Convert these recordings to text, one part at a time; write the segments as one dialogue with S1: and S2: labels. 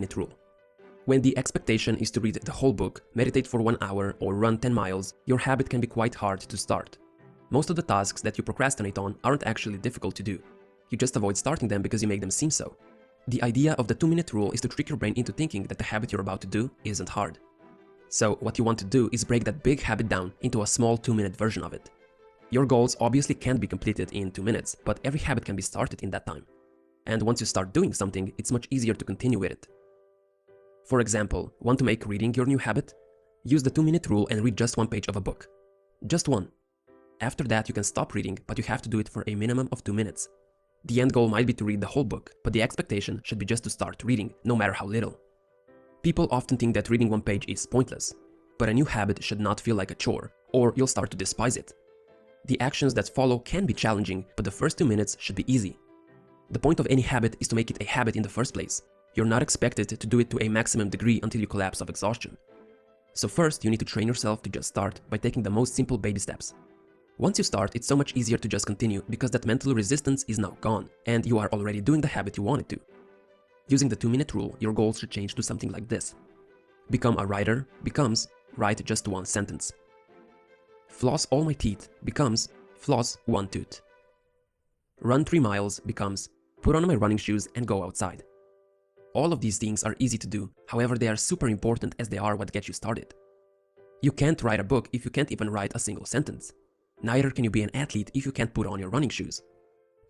S1: 2-minute rule. When the expectation is to read the whole book, meditate for 1 hour, or run 10 miles, your habit can be quite hard to start. Most of the tasks that you procrastinate on aren't actually difficult to do. You just avoid starting them because you make them seem so. The idea of the 2-minute rule is to trick your brain into thinking that the habit you're about to do isn't hard. So what you want to do is break that big habit down into a small 2-minute version of it. Your goals obviously can't be completed in 2 minutes, but every habit can be started in that time. And once you start doing something, it's much easier to continue with it. For example, want to make reading your new habit? Use the 2-minute rule and read just 1 page of a book. Just one. After that, you can stop reading, but you have to do it for a minimum of 2 minutes. The end goal might be to read the whole book, but the expectation should be just to start reading, no matter how little. People often think that reading 1 page is pointless, but a new habit should not feel like a chore, or you'll start to despise it. The actions that follow can be challenging, but the first 2 minutes should be easy. The point of any habit is to make it a habit in the first place. You're not expected to do it to a maximum degree until you collapse of exhaustion. So first, you need to train yourself to just start by taking the most simple baby steps. Once you start, it's so much easier to just continue because that mental resistance is now gone, and you are already doing the habit you wanted to. Using the 2-minute rule, your goals should change to something like this. Become a writer becomes write just 1 sentence. Floss all my teeth becomes floss 1 tooth. Run 3 miles becomes put on my running shoes and go outside. All of these things are easy to do, however they are super important as they are what gets you started. You can't write a book if you can't even write a single sentence. Neither can you be an athlete if you can't put on your running shoes.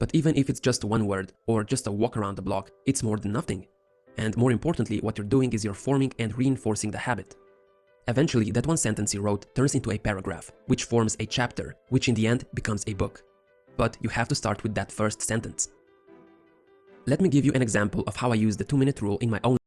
S1: But even if it's just 1 word or just a walk around the block, it's more than nothing. And more importantly, what you're doing is you're forming and reinforcing the habit. Eventually, that 1 sentence you wrote turns into a paragraph, which forms a chapter, which in the end becomes a book. But you have to start with that first sentence. Let me give you an example of how I use the 2-minute rule in my own